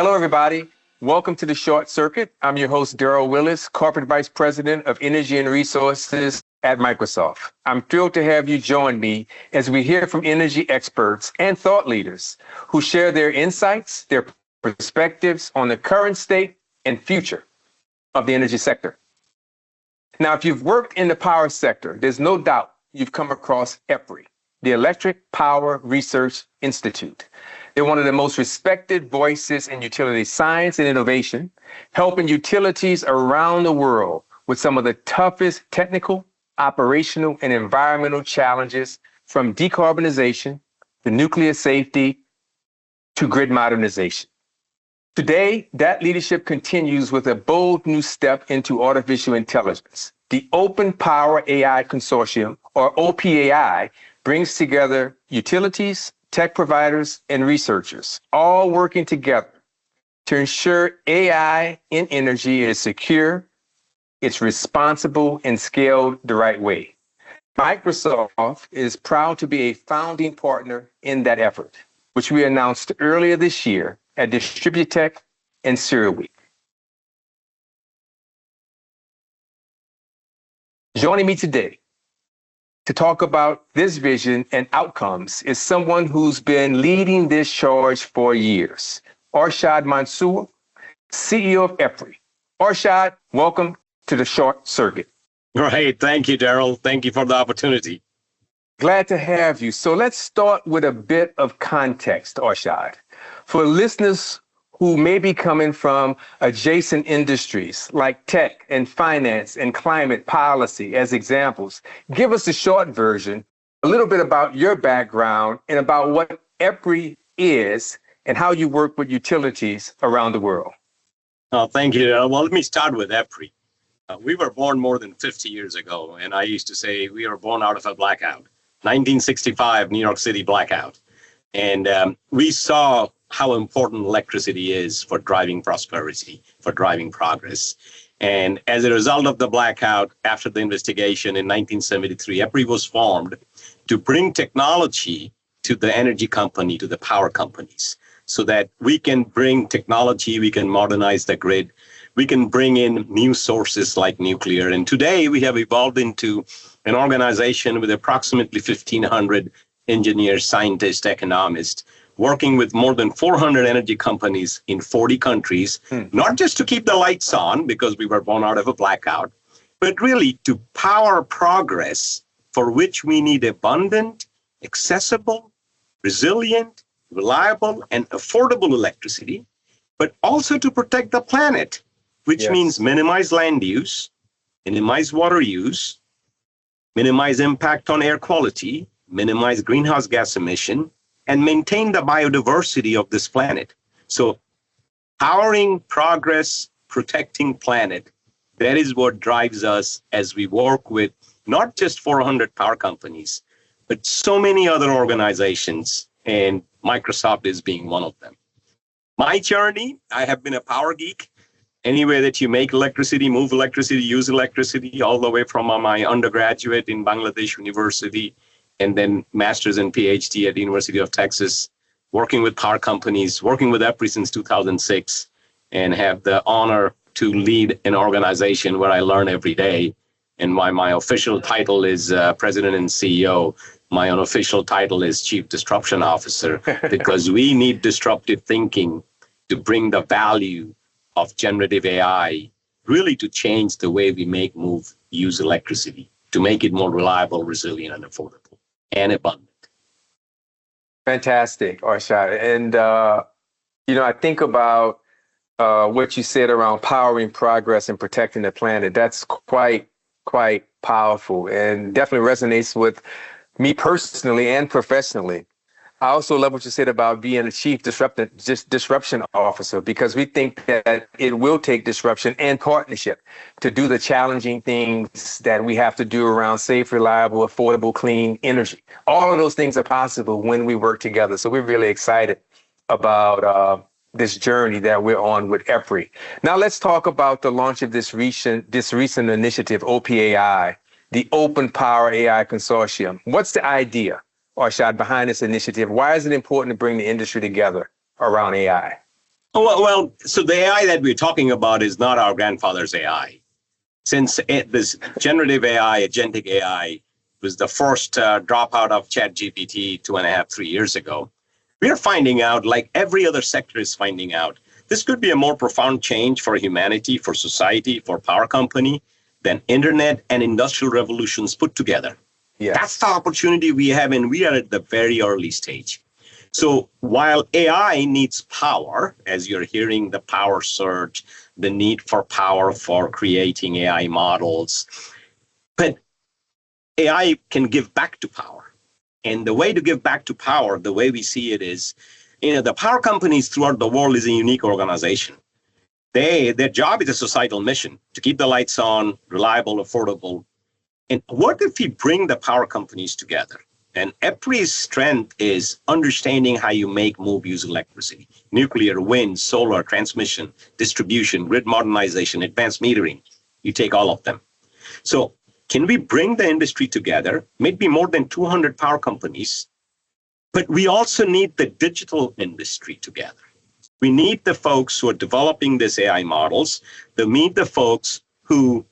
Hello, everybody. Welcome to the Short Circuit. I'm your host, Darryl Willis, Corporate Vice President of Energy and Resources at Microsoft. I'm thrilled to have you join me as we hear from energy experts and thought leaders who share their insights, their perspectives on the current state and future of the energy sector. Now, if you've worked in the power sector, there's no doubt you've come across EPRI, the Electric Power Research Institute. They're one of the most respected voices in utility science and innovation, helping utilities around the world with some of the toughest technical, operational, and environmental challenges, from decarbonization to nuclear safety to grid modernization. Today, that leadership continues with a bold new step into artificial intelligence. The Open Power AI Consortium, or OPAI, brings together utilities, tech providers, and researchers, all working together to ensure AI in energy is secure, it's responsible, and scaled the right way. Microsoft is proud to be a founding partner in that effort, which we announced earlier this year at DistribuTech and CERAWeek. Joining me today to talk about this vision and outcomes is someone who's been leading this charge for years, Arshad Mansoor, CEO of EPRI. Arshad, welcome to the Short Circuit. Great. Thank you, Darryl. Thank you for the opportunity. Glad to have you. So let's start with a bit of context, Arshad. For listeners who may be coming from adjacent industries like tech and finance and climate policy as examples, give us a short version, a little bit about your background and about what EPRI is and how you work with utilities around the world. Thank you, Darryl. Well, let me start with EPRI. We were born more than 50 years ago, and I used to say we were born out of a blackout, 1965 New York City blackout. And we saw how important electricity is for driving prosperity, for driving progress. And as a result of the blackout, after the investigation in 1973, EPRI was formed to bring technology to the energy company, to the power companies, so that we can bring technology, we can modernize the grid, we can bring in new sources like nuclear. And today we have evolved into an organization with approximately 1,500 engineers, scientists, economists, working with more than 400 energy companies in 40 countries, not just to keep the lights on because we were born out of a blackout, but really to power progress for which we need abundant, accessible, resilient, reliable, and affordable electricity, but also to protect the planet, which means minimize land use, minimize water use, minimize impact on air quality, minimize greenhouse gas emission, and maintain the biodiversity of this planet. So powering progress, protecting planet, that is what drives us as we work with not just 400 power companies, but so many other organizations, and Microsoft is being one of them. My journey, I have been a power geek. Anywhere that you make electricity, move electricity, use electricity, all the way from my undergraduate in Bangladesh University, and then master's and PhD at the University of Texas, working with power companies, working with EPRI since 2006, and have the honor to lead an organization where I learn every day. And my official title is President and CEO. My unofficial title is Chief Disruption Officer, because we need disruptive thinking to bring the value of generative AI really to change the way we make, move, use electricity, to make it more reliable, resilient, and affordable and abundant. Fantastic, Arshad. And, I think about what you said around powering progress and protecting the planet. That's quite powerful and definitely resonates with me personally and professionally. I also love what you said about being a chief disruption officer, because we think that it will take disruption and partnership to do the challenging things that we have to do around safe, reliable, affordable, clean energy. All of those things are possible when we work together. So we're really excited about this journey that we're on with EPRI. Now let's talk about the launch of this recent initiative, OPAI, the Open Power AI Consortium. What's the idea, Arshad, behind this initiative? Why is it important to bring the industry together around AI? So the AI that we're talking about is not our grandfather's AI. Since this generative AI, agentic AI, was the first dropout of ChatGPT 2.5, 3 years ago, we are finding out, like every other sector is finding out, this could be a more profound change for humanity, for society, for power company than internet and industrial revolutions put together. Yes. That's the opportunity we have, and we are at the very early stage. So while AI needs power, as you're hearing the power surge, the need for power for creating AI models, but AI can give back to power. And the way to give back to power, the way we see it is, the power companies throughout the world is a unique organization. Their job is a societal mission to keep the lights on, reliable, affordable. And what if we bring the power companies together? And EPRI's strength is understanding how you move, use electricity. Nuclear, wind, solar, transmission, distribution, grid modernization, advanced metering. You take all of them. So can we bring the industry together, maybe more than 200 power companies, but we also need the digital industry together. We need the folks who are developing these AI models. We need the folks who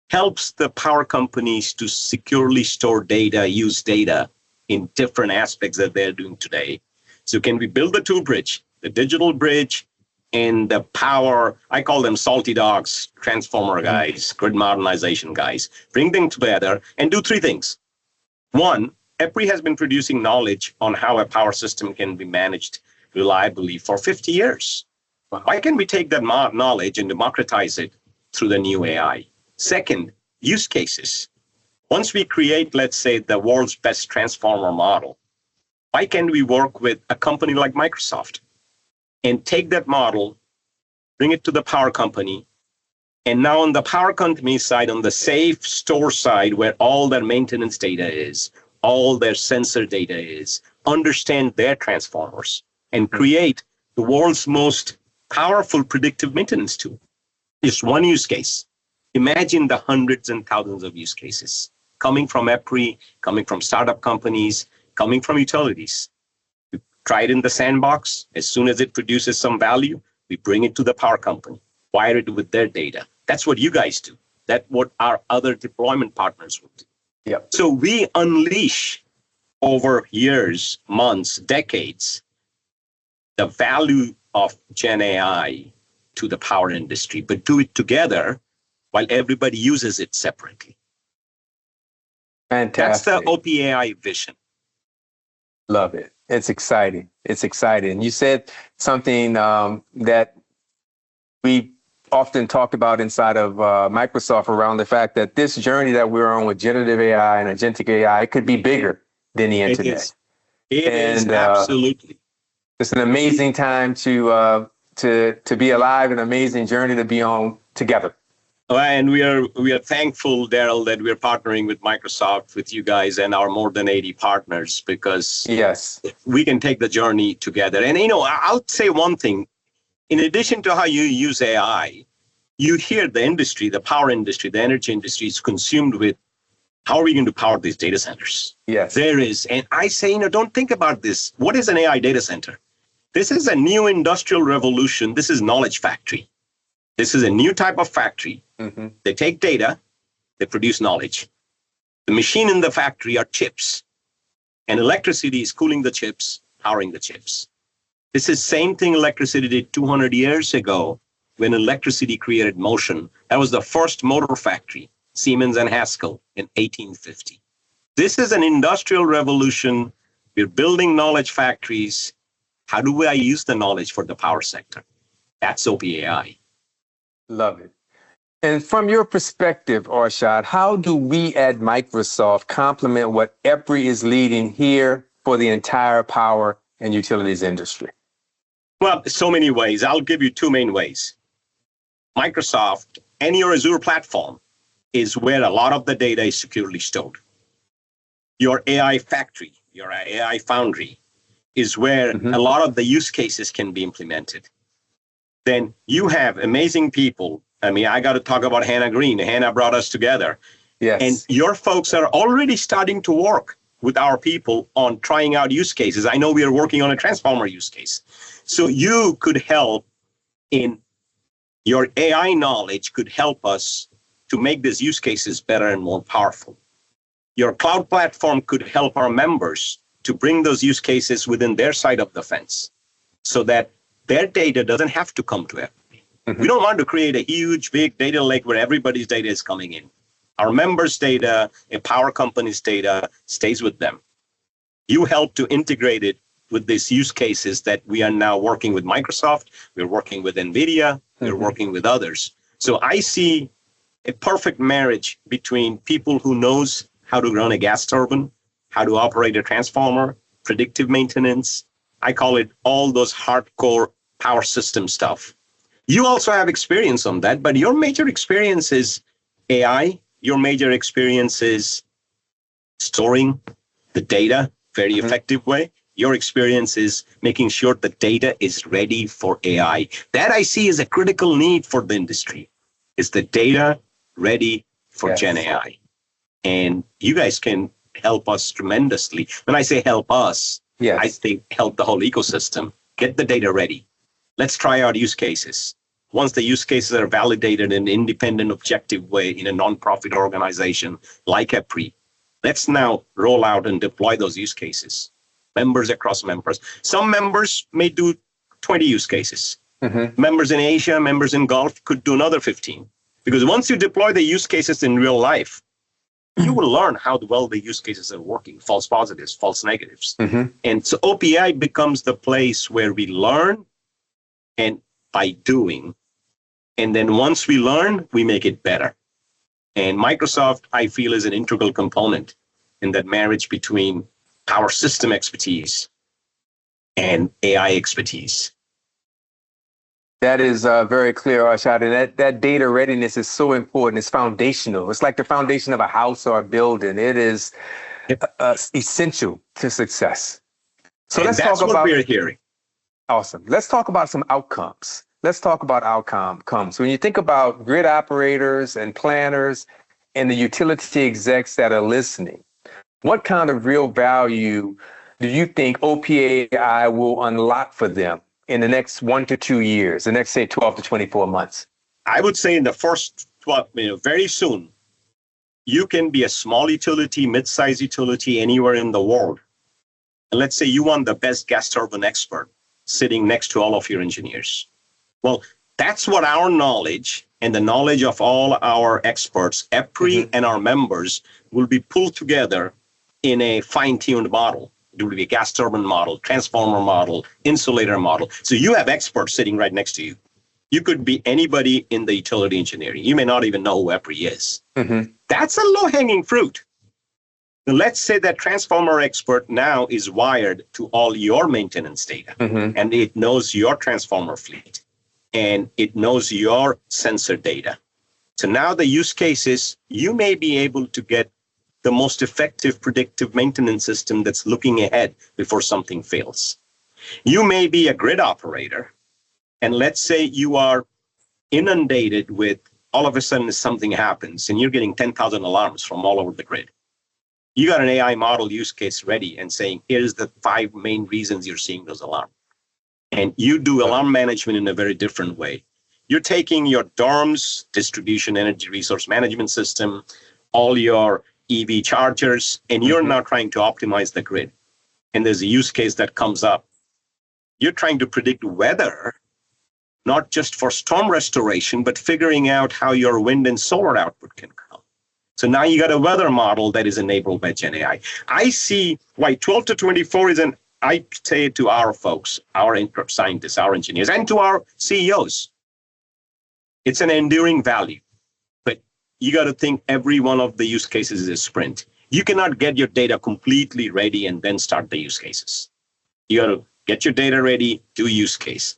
helps the power companies to securely store data, use data in different aspects that they're doing today. So can we build the two bridge, the digital bridge and the power, I call them salty dogs, transformer guys, grid modernization guys, bring them together and do three things. One, EPRI has been producing knowledge on how a power system can be managed reliably for 50 years. Why can't we take that knowledge and democratize it through the new AI? Second, use cases. Once we create, let's say, the world's best transformer model, why can't we work with a company like Microsoft and take that model, bring it to the power company, and now on the power company side, on the safe store side, where all their maintenance data is, all their sensor data is, understand their transformers and create the world's most powerful predictive maintenance tool. Just one use case. Imagine the hundreds and thousands of use cases coming from EPRI, coming from startup companies, coming from utilities. We try it in the sandbox. As soon as it produces some value, we bring it to the power company, wire it with their data. That's what you guys do. That's what our other deployment partners would do. Yep. So we unleash over years, months, decades, the value of Gen AI to the power industry, but do it together while everybody uses it separately. Fantastic. That's the OPAI vision. Love it. It's exciting. It's exciting. You said something that we often talk about inside of Microsoft around the fact that this journey that we're on with generative AI and agentic AI could be bigger than the internet. It is absolutely. It's an amazing time to be alive, an amazing journey to be on together. And we are thankful, Darryl, that we're partnering with Microsoft, with you guys, and our more than 80 partners, because yes, we can take the journey together. And I'll say one thing: in addition to how you use AI, you hear the industry, the power industry, the energy industry is consumed with how are we going to power these data centers? Yes, there is, and I say, don't think about this. What is an AI data center? This is a new industrial revolution. This is knowledge factory. This is a new type of factory. Mm-hmm. They take data, they produce knowledge. The machine in the factory are chips, and electricity is cooling the chips, powering the chips. This is same thing electricity did 200 years ago when electricity created motion. That was the first motor factory, Siemens and Haskell, in 1850. This is an industrial revolution. We're building knowledge factories. How do I use the knowledge for the power sector? That's OPAI. Love it. And from your perspective, Arshad, how do we at Microsoft complement what EPRI is leading here for the entire power and utilities industry? Well, so many ways. I'll give you two main ways. Microsoft and your Azure platform is where a lot of the data is securely stored. Your AI factory, your AI foundry is where a lot of the use cases can be implemented. Then you have amazing people. I mean, I got to talk about Hannah Green. Hannah brought us together. Yes. And your folks are already starting to work with our people on trying out use cases. I know we are working on a transformer use case. So you could help in your AI knowledge could help us to make these use cases better and more powerful. Your cloud platform could help our members to bring those use cases within their side of the fence so that their data doesn't have to come to everybody. Mm-hmm. We don't want to create a huge, big data lake where everybody's data is coming in. Our members' data, a power company's data stays with them. You help to integrate it with these use cases that we are now working with Microsoft, we're working with NVIDIA, we're working with others. So I see a perfect marriage between people who knows how to run a gas turbine, how to operate a transformer, predictive maintenance. I call it all those hardcore power system stuff. You also have experience on that, but your major experience is AI. Your major experience is storing the data very effective way. Your experience is making sure the data is ready for AI. That I see as a critical need for the industry. Is the data ready for Gen AI? And you guys can help us tremendously. When I say help us, I think help the whole ecosystem. Get the data ready. Let's try out use cases. Once the use cases are validated in an independent, objective way in a nonprofit organization like EPRI, let's now roll out and deploy those use cases. Members across members. Some members may do 20 use cases. Members in Asia, members in Gulf could do another 15. Because once you deploy the use cases in real life, you will learn how well the use cases are working, false positives, false negatives. And so OPI becomes the place where we learn and by doing. And then once we learn, we make it better. And Microsoft, I feel, is an integral component in that marriage between power system expertise and AI expertise. That is very clear, Arshad. And that data readiness is so important. It's foundational. It's like the foundation of a house or a building. It is essential to success. So and let's that's talk about what we're hearing. Awesome. Let's talk about some outcomes. Let's talk about outcomes. When you think about grid operators and planners and the utility execs that are listening, what kind of real value do you think OPAI will unlock for them in the next 1 to 2 years, the next, say, 12 to 24 months? I would say in the first 12, very soon, you can be a small utility, mid-sized utility anywhere in the world. And let's say you want the best gas turbine expert sitting next to all of your engineers. Well, that's what our knowledge and the knowledge of all our experts, EPRI and our members, will be pulled together in a fine-tuned model. It will be a gas turbine model, transformer model, insulator model. So you have experts sitting right next to you. You could be anybody in the utility engineering. You may not even know who EPRI is. That's a low-hanging fruit. Let's say that transformer expert now is wired to all your maintenance data, and it knows your transformer fleet, and it knows your sensor data. So now the use cases, you may be able to get the most effective predictive maintenance system that's looking ahead before something fails. You may be a grid operator, and let's say you are inundated with, all of a sudden something happens, and you're getting 10,000 alarms from all over the grid. You got an AI model use case ready and saying, here's the 5 main reasons you're seeing those alarms. And you do alarm management in a very different way. You're taking your DERMS, distribution energy resource management system, all your EV chargers, and you're now trying to optimize the grid. And there's a use case that comes up. You're trying to predict weather, not just for storm restoration, but figuring out how your wind and solar output can come. So now you got a weather model that is enabled by Gen AI. I see why 12 to 24 is I say to our folks, our scientists, our engineers, and to our CEOs, it's an enduring value. But you got to think every one of the use cases is a sprint. You cannot get your data completely ready and then start the use cases. You got to get your data ready, do use case.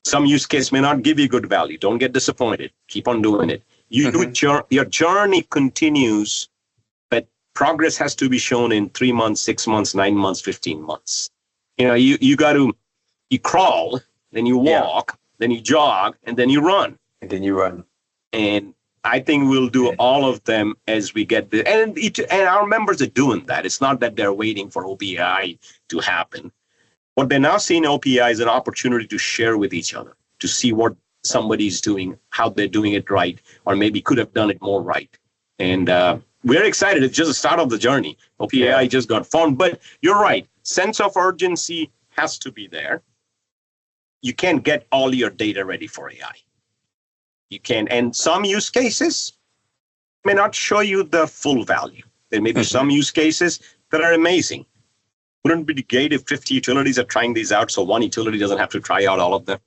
Some use case may not give you good value. Don't get disappointed. Keep on doing it. Your journey continues, but progress has to be shown in 3 months, 6 months, 9 months, 15 months. You crawl, then you walk, then you jog, and then you run. And I think we'll do all of them as we get there. And our members are doing that. It's not that they're waiting for OPAI to happen. What they now see in OPI is an opportunity to share with each other, to see what somebody's doing, how they're doing it right, or maybe could have done it more right. And we're excited. It's just the start of the journey. OPAI just got formed. But you're right. Sense of urgency has to be there. You can't get all your data ready for AI. You can, and some use cases may not show you the full value. There may be some use cases that are amazing. Wouldn't it be great if 50 utilities are trying these out so one utility doesn't have to try out all of them?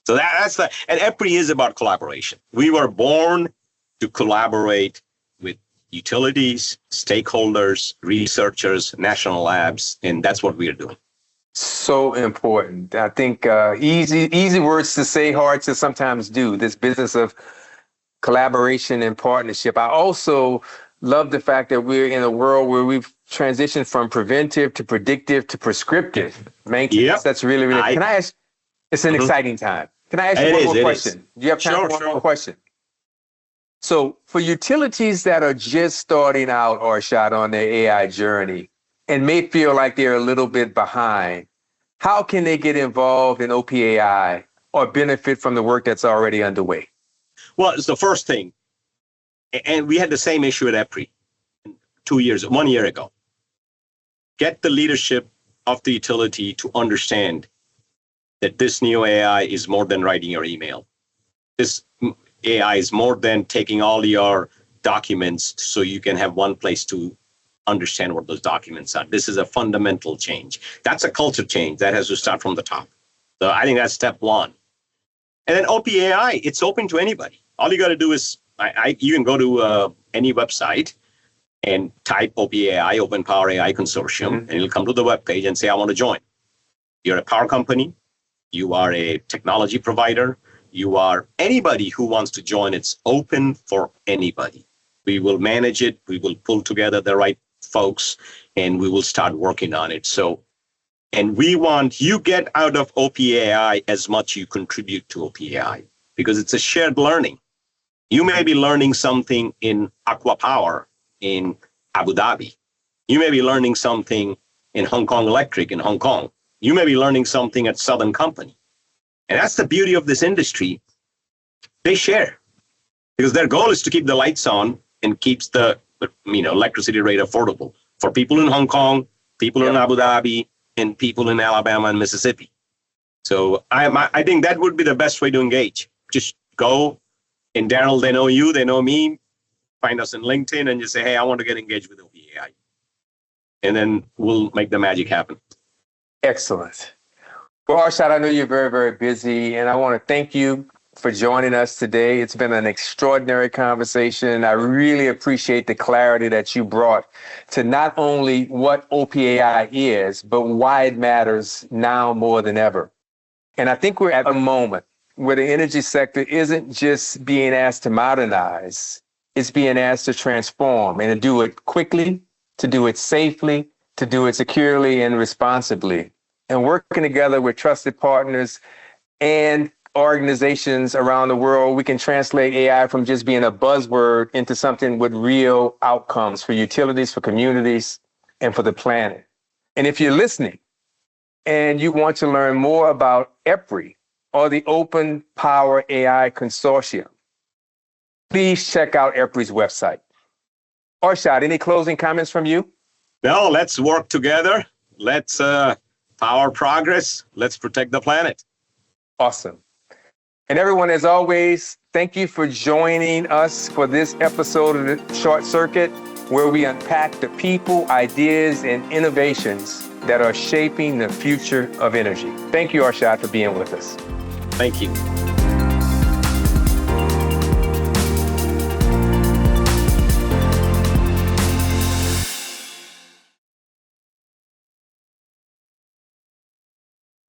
So that's the, and EPRI is about collaboration. We were born to collaborate with utilities, stakeholders, researchers, national labs, and that's what we are doing. So important. I think easy words to say, hard to sometimes do. This business of collaboration and partnership. I also love the fact that we're in a world where we've transitioned from preventive to predictive to prescriptive maintenance. Yep. That's really, really. Can I ask? It's an exciting time. Can I ask you one more question? Do you have time for one more question? So for utilities that are just starting out, Arshad, on their AI journey and may feel like they're a little bit behind, how can they get involved in OPAI or benefit from the work that's already underway? Well, it's the first thing. And we had the same issue at EPRI 1 year ago. Get the leadership of the utility to understand that this new AI is more than writing your email. This AI is more than taking all your documents so you can have one place to understand what those documents are. This is a fundamental change. That's a culture change that has to start from the top. So I think that's step one. And then OPAI, it's open to anybody. All you got to do is, you can go to any website and type OPAI, Open Power AI Consortium, and it'll come to the webpage and say, I want to join. You're a power company. You are a technology provider. You are anybody who wants to join. It's open for anybody. We will manage it. We will pull together the right folks, and we will start working on it. So, and we want you get out of OPAI as much you contribute to OPAI, because it's a shared learning. You may be learning something in Aqua Power in Abu Dhabi. You may be learning something in Hong Kong Electric in Hong Kong. You may be learning something at Southern Company. And that's the beauty of this industry. They share, because their goal is to keep the lights on and keeps the electricity rate affordable for people in Hong Kong, people in Abu Dhabi, and people in Alabama and Mississippi. So I think that would be the best way to engage. Just go, and Darryl, they know you, they know me. Find us in LinkedIn and just say, hey, I want to get engaged with OPAI. And then we'll make the magic happen. Excellent. Well, Arshad, I know you're very, very busy, and I want to thank you for joining us today. It's been an extraordinary conversation. I really appreciate the clarity that you brought to not only what OPAI is, but why it matters now more than ever. And I think we're at a moment where the energy sector isn't just being asked to modernize, it's being asked to transform and to do it quickly, to do it safely, to do it securely and responsibly. And working together with trusted partners and organizations around the world, we can translate AI from just being a buzzword into something with real outcomes for utilities, for communities, and for the planet. And if you're listening and you want to learn more about EPRI or the Open Power AI Consortium, please check out EPRI's website. Arshad, any closing comments from you? No, let's work together. Let's power progress. Let's protect the planet. Awesome. And everyone, as always, thank you for joining us for this episode of the Short Circuit, where we unpack the people, ideas, and innovations that are shaping the future of energy. Thank you, Arshad, for being with us. Thank you.